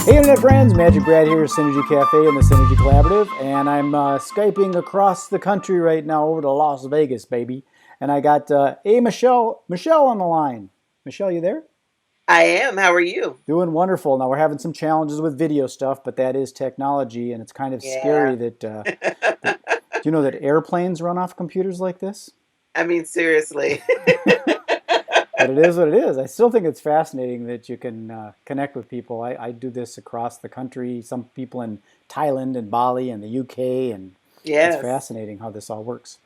Hey Internet friends, MagicBrad here, SynergyCafe and the Synergy Collaborative, and I'm Skyping across the country right now over to Las Vegas, baby. And I got Michelle on the line. Michelle, you there? I am. How are you? Doing wonderful. Now we're having some challenges with video stuff, but that is technology, and it's kind of scary Yeah. that do you know that airplanes run off computers like this? I mean, seriously. But it is what it is. I still think it's fascinating that you can connect with people. I do this across the country, some people in Thailand and Bali and the UK, and it's Yes. fascinating how this all works.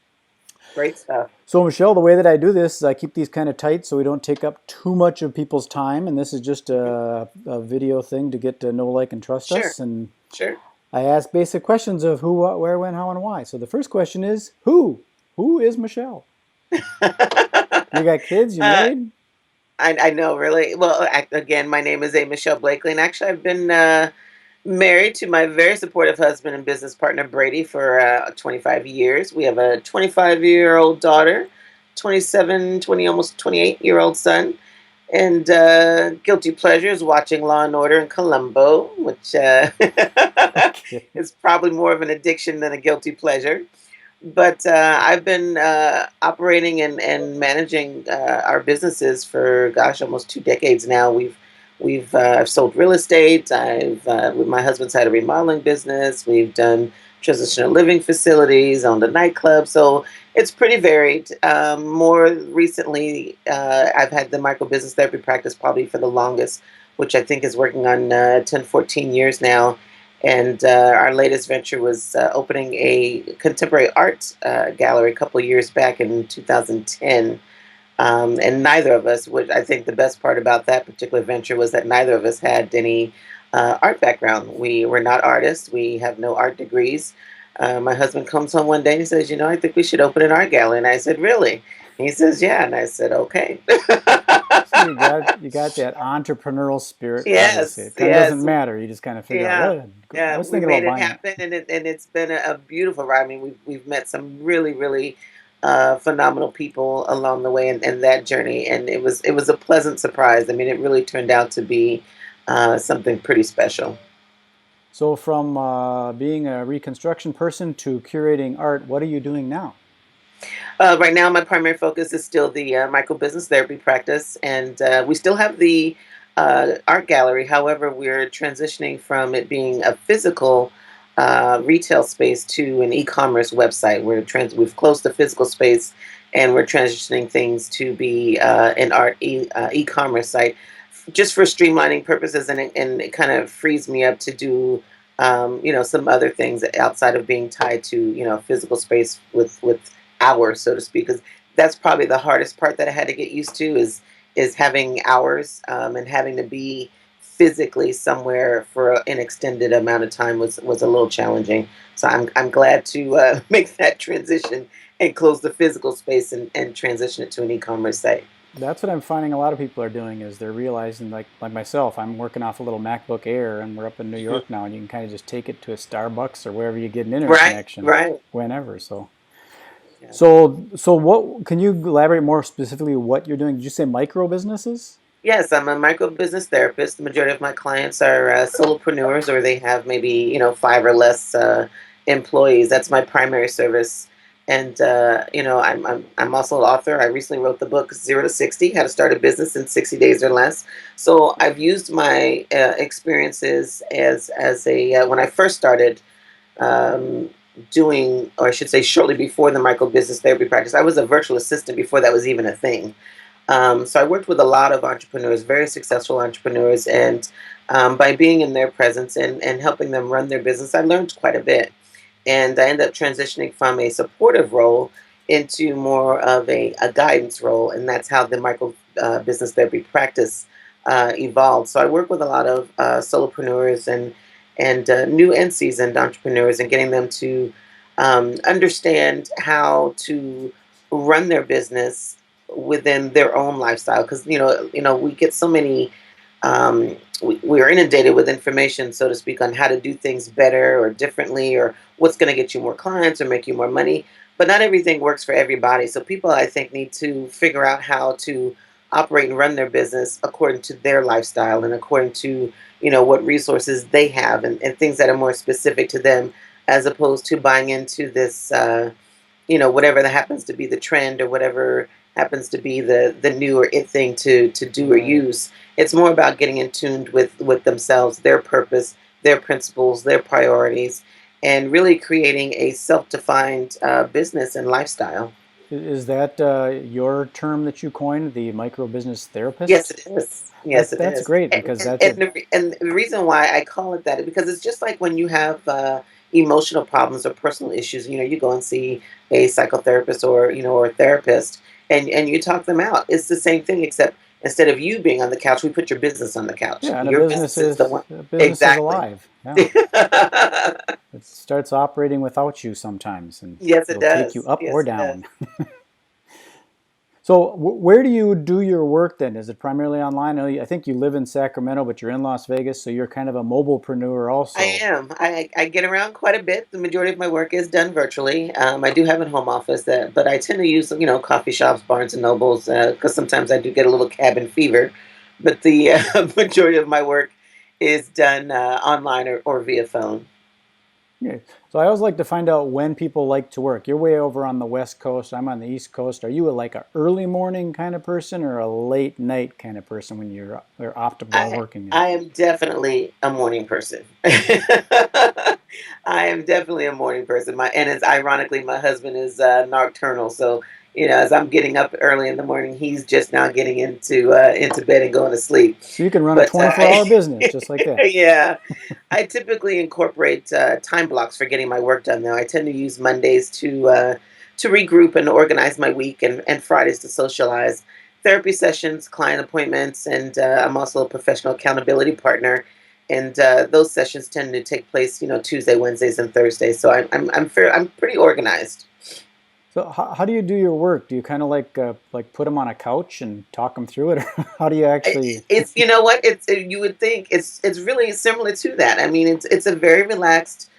Great stuff. So, Michelle, the way that I do this is I keep these kind of tight so we don't take up too much of people's time. And this is just Mhm. a video thing to get to know, like, and trust Sure. us. And Sure. I ask basic questions of who, what, where, when, how, and why. So the first question is who? Who is Michelle? You got kids? You uh, married? I know, really. Well, again, my name is A.Michelle Blakeley, and actually, I've been married to my very supportive husband and business partner, Brady, for 25 years. We have a 25-year-old daughter, 27, 20, almost 28-year-old son. And guilty pleasures watching Law and Order in Colombo, which Okay. is probably more of an addiction than a guilty pleasure. But I've been operating and managing our businesses for, gosh, almost 2 decades now. I've sold real estate. I've with my husband's had a remodeling business. We've done transitional living facilities, owned a nightclub. So it's pretty varied. More recently, I've had the micro business therapy practice probably for the longest, which I think is working on 10, 14 years now. And our latest venture was opening a contemporary art gallery a couple of years back in 2010. And neither of us, which I think the best part about that particular venture was that neither of us had any art background. We were not artists, we have no art degrees. My husband comes home one day and he says, I think we should open an art gallery. And I said, really? And he says, yeah. And I said, okay. So you got that entrepreneurial spirit, obviously. Yes, It kind of doesn't yes. matter. You just kind of figure out, Yeah, well, I yeah, was we thinking made about it buying it. happen, and it's been a beautiful ride. I mean, we've met some really really phenomenal people along the way, and that journey, and it was a pleasant surprise. I mean, it really turned out to be something pretty special. So from being a reconstruction person to curating art, what are you doing now? Right now, my primary focus is still the micro business therapy practice, and we still have the art gallery. However, we're transitioning from it being a physical retail space to an e-commerce website. We've closed the physical space, and we're transitioning things to be an e-commerce site, just for streamlining purposes, and it kind of frees me up to do. Some other things outside of being tied to physical space with hours, so to speak, because that's probably the hardest part that I had to get used to is having hours, and having to be physically somewhere for an extended amount of time was a little challenging. So I'm glad to make that transition and close the physical space and transition it to an e-commerce site. That's what I'm finding a lot of people are doing is they're realizing, like myself, I'm working off a little MacBook Air and we're up in New Mhm. York now and you can kind of just take it to a Starbucks or wherever you get an internet Right, connection right. whenever. So Yeah. so what can you elaborate more specifically what you're doing? Did you say micro businesses? Yes, I'm a micro business therapist. The majority of my clients are solopreneurs, or they have maybe five or less employees. That's my primary service, and I'm also an author. I recently wrote the book Zero to 60: How to Start a Business in 60 Days or Less. So I've used my experiences as a when I first started um, doing, or I should say, shortly before the micro business therapy practice. I was a virtual assistant before that was even a thing. So I worked with a lot of entrepreneurs, very successful entrepreneurs, and by being in their presence and helping them run their business, I learned quite a bit. And I ended up transitioning from a supportive role into more of a guidance role, and that's how the micro business therapy practice evolved. So I work with a lot of solopreneurs and new and seasoned entrepreneurs, and getting them to understand how to run their business within their own lifestyle, because we get so many we are inundated with information, so to speak, on how to do things better or differently, or what's going to get you more clients or make you more money. But not everything works for everybody. So people, I think, need to figure out how to operate and run their business according to their lifestyle and according to, what resources they have, and things that are more specific to them, as opposed to buying into this, whatever that happens to be the trend, or whatever happens to be the new or it thing to do or Right. use. It's more about getting in tuned with themselves, their purpose, their principles, their priorities, and really creating a self-defined business and lifestyle. Is that your term that you coined, the micro business Yes, therapist? it is. Yes, it That's is. great And, because and, that's and, a, the, and the reason why I call it that is because it's just like when you have emotional problems or personal issues. You go and see a psychotherapist, or a therapist, and you talk them out. It's the same thing, except instead of you being on the couch, we put your business on the couch. yeah, and Your business is the one. a business is Exactly. alive. Yeah, it starts operating without you sometimes, and Yes, it it'll take you does. up or Yes, it does. down. So, where do you do your work then? Is it primarily online? I think you live in Sacramento, but you're in Las Vegas, so you're kind of a mobilepreneur I also. am. I get around quite a bit. The majority of my work is done virtually. I do have a home office but I tend to use, coffee shops, Barnes and Nobles, because sometimes I do get a little cabin fever. But the majority of my work is done online, or via phone. Yeah. So I always like to find out when people like to work. You're way over on the West Coast. I'm on the East Coast. Are you like a early morning kind of person or a late night kind of person when you're optimal I working? I am definitely a morning person. I am definitely a morning person. And it's ironically, my husband is nocturnal, so as I'm getting up early in the morning, he's just now getting into bed and going to sleep. So you can run a But 24-hour business just like that. yeah, I typically incorporate time blocks for getting my work done. Though I tend to use Mondays to regroup and organize my week, and Fridays to socialize. Therapy sessions, client appointments, and I'm also a professional accountability partner. And those sessions tend to take place, Tuesday, Wednesdays, and Thursdays. So I'm pretty organized. So how do you do your work? Do you kind of like put them on a couch and talk them through it, or how do you actually? It's, you know what, it's, you would think it's really similar to that. I mean, it's a very relaxed,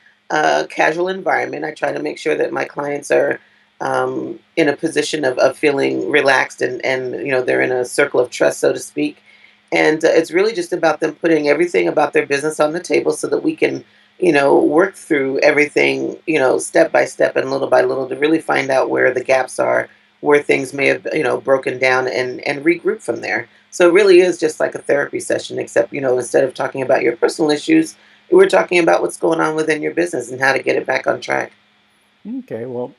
casual environment. I try to make sure that my clients are in a position of feeling relaxed, and they're in a circle of trust, so to speak. And it's really just about them putting everything about their business on the table so that we can work through everything, step by step and little by little, to really find out where the gaps are, where things may have broken down, and regroup from there. So it really is just like a therapy session, except, instead of talking about your personal issues, we're talking about what's going on within your business and how to get it back on track. Okay, well,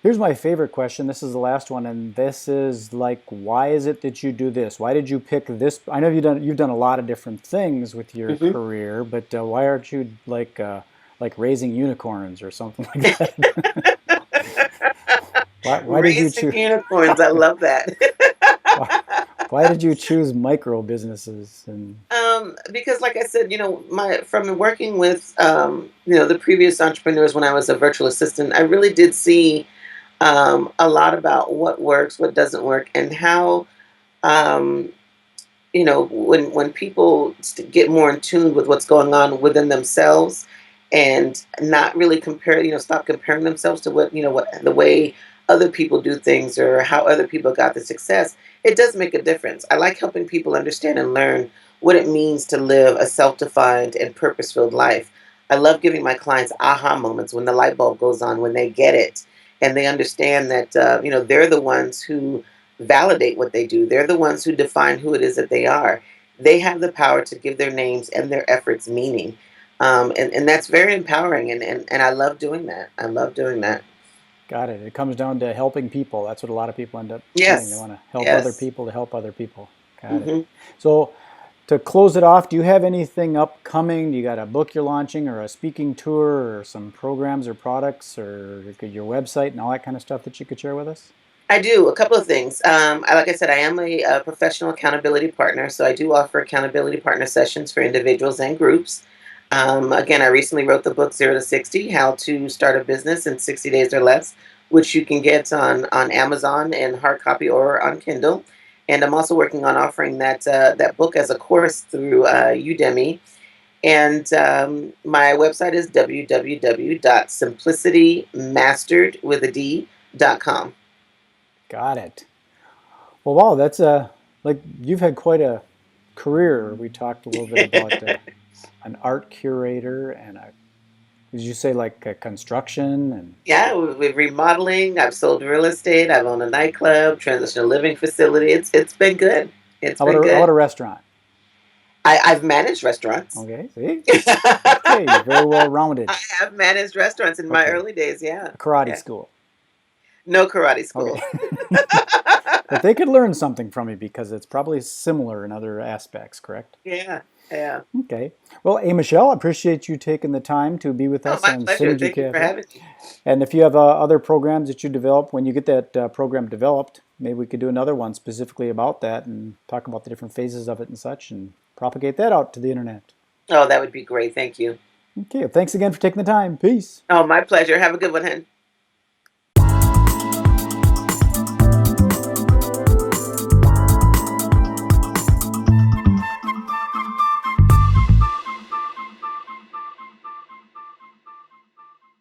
here's my favorite question. This is the last one, and this is like, why is it that you do this? Why did you pick this? I know you've done a lot of different things with your Hmm. career, but why aren't you like raising unicorns or something like that? Why did you Raising choose? unicorns, I love that. Why, why did you choose micro businesses? And Because, like I said, my from working with the previous entrepreneurs when I was a virtual assistant, I really did see a lot about what works, what doesn't work, and how um, when people get more in tune with what's going on within themselves, and not really compare, stop comparing themselves to what the way other people do things, or how other people got the success. It does make a difference. I like helping people understand and learn what it means to live a self-defined and purpose-filled life. I love giving my clients aha moments when the light bulb goes on, when they get it and they understand that they're the ones who validate what they do. They're the ones who define who it is that they are. They have the power to give their names and their efforts meaning. And that's very empowering. And I love doing that. I love doing that. got it. It comes down to helping people. That's what a lot of people end up doing. They Yes. want to help other Yes. people to help other people. Got it. Hmm. So to close it off, do you have anything upcoming? Do you got a book you're launching or a speaking tour or some programs or products or your website and all that kind of stuff that you could share with us? I do a couple of things. Like I said, I am a professional accountability partner, so I do offer accountability partner sessions for individuals and groups. Again, I recently wrote the book 0 to 60: How to Start a Business in 60 Days or Less, which you can get on Amazon in hard copy or on Kindle. And I'm also working on offering that book as a course through Udemy. And my website is www.simplicitymastered with a D.com. Got it. Well, wow, that's Like you've had quite a career. We talked a little bit about an art curator and a, did you say like a construction and Yeah, with remodeling. I've sold real estate. I've owned a nightclub, transitional living facility. It's been good. It's been how about good. a restaurant? I've managed restaurants. Okay, see? Okay, you're very well rounded. I have managed restaurants in my Okay, early days. Yeah, a karate yeah. school. No karate Okay. school. But they could learn something from me because it's probably similar in other aspects, correct? Yeah, yeah. Okay. Well, hey, Michelle, I appreciate you taking the time to be with Oh, us my on pleasure. Synergy Thank you for Cafe. having me. And if you have other programs that you develop, when you get that program developed, maybe we could do another one specifically about that and talk about the different phases of it and such and propagate that out to the internet. Oh, that would be great. Thank you. Okay, well, thanks again for taking the time. Peace. Oh, my pleasure. Have a good one, Hen.